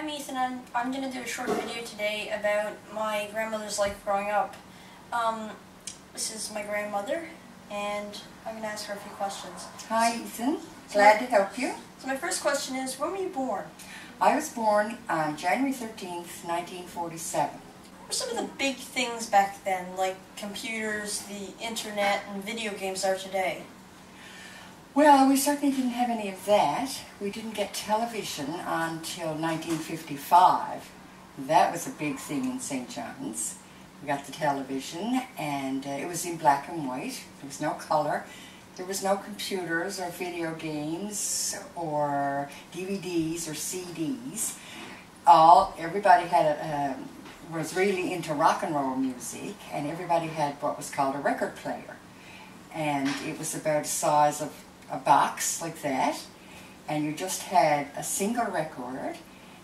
I'm Ethan, and I'm going to do a short video today about my grandmother's life growing up. This is my grandmother, and I'm going to ask her a few questions. Hi Ethan, glad to help you. So my first question is, when were you born? I was born on January 13th, 1947. What were some of the big things back then, like computers, the internet, and video games are today? Well, we certainly didn't have any of that. We didn't get television until 1955. That was a big thing in St. John's. We got the television, and it was in black and white. There was no color. There was no computers or video games or DVDs or CDs. Everybody was really into rock and roll music, and everybody had what was called a record player. And it was about the size of a box like that, and you just had a single record,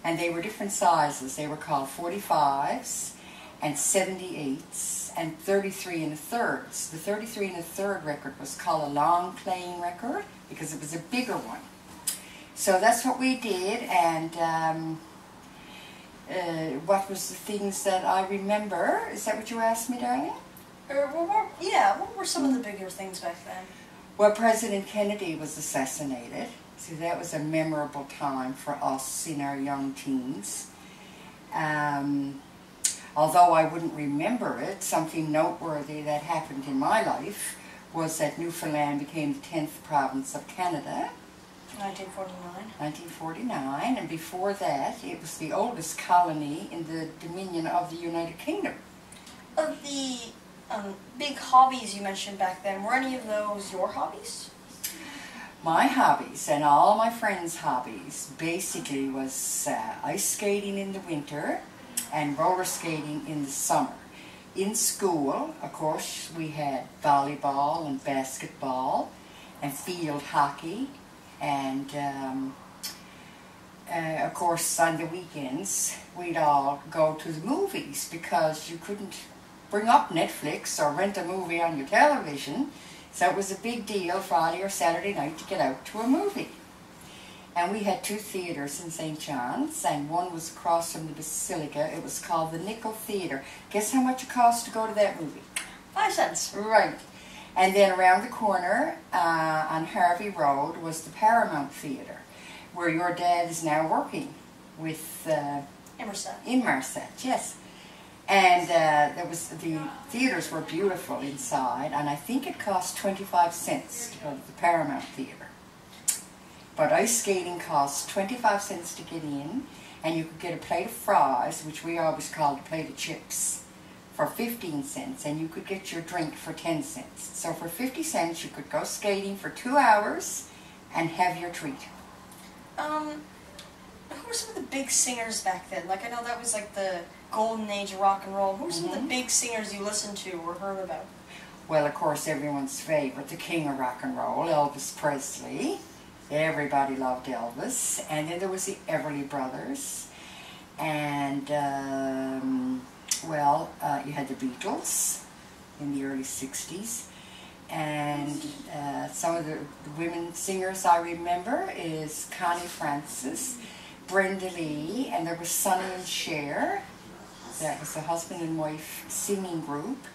and they were different sizes. They were called 45s and 78s and 33 1/3. The 33 1/3 record was called a long playing record because it was a bigger one. So that's what we did, and what was the things that I remember? Is that what you asked me, darling? What were some of the bigger things back then? Well, President Kennedy was assassinated, so that was a memorable time for us in our young teens. Although I wouldn't remember it, something noteworthy that happened in my life was that Newfoundland became the 10th province of Canada. 1949. 1949, and before that it was the oldest colony in the Dominion of the United Kingdom. Of the big hobbies you mentioned back then, were any of those your hobbies? My hobbies and all my friends' hobbies basically was ice skating in the winter and roller skating in the summer. In school, of course, we had volleyball and basketball and field hockey, and of course on the weekends we'd all go to the movies because you couldn't bring up Netflix or rent a movie on your television, so it was a big deal Friday or Saturday night to get out to a movie. And we had two theaters in St. John's, and one was across from the Basilica. It was called the Nickel Theater. Guess how much it cost to go to that movie? 5 cents. Right. And then around the corner on Harvey Road was the Paramount Theater, where your dad is now working with In Marset, yes. And the theaters were beautiful inside, and I think it cost 25 cents to go to the Paramount Theater. But ice skating cost 25 cents to get in, and you could get a plate of fries, which we always called a plate of chips, for 15 cents, and you could get your drink for 10 cents. So for 50 cents you could go skating for 2 hours and have your treat. Who were some of the big singers back then? Like, I know that was like the golden age of rock and roll. Who were some of the big singers you listened to or heard about? Well, of course, everyone's favorite, the king of rock and roll, Elvis Presley. Everybody loved Elvis. And then there was the Everly Brothers. And, you had the Beatles in the early 60s. And some of the women singers I remember is Connie Francis, Brenda Lee, and there was Sonny and Cher. That was a husband and wife singing group.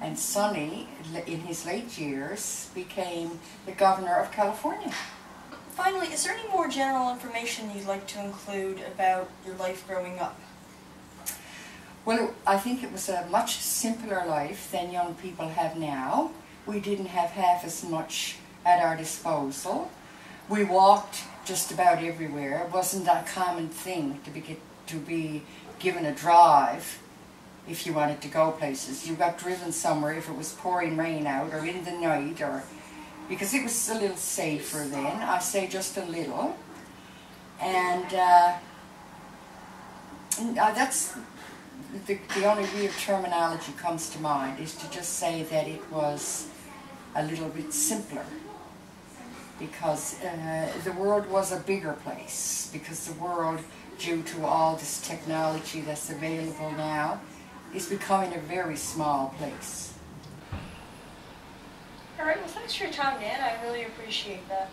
And Sonny, in his late years, became the governor of California. Finally, is there any more general information you'd like to include about your life growing up? Well, I think it was a much simpler life than young people have now. We didn't have half as much at our disposal. We walked just about everywhere. It wasn't a common thing to be given a drive if you wanted to go places. You got driven somewhere if it was pouring rain out or in the night, or because it was a little safer then. I say just a little. And that's the only real terminology comes to mind, is to just say that it was a little bit simpler, because the world was a bigger place, because the world, due to all this technology that's available now, is becoming a very small place. All right, well, thanks for your time, Dan. I really appreciate that.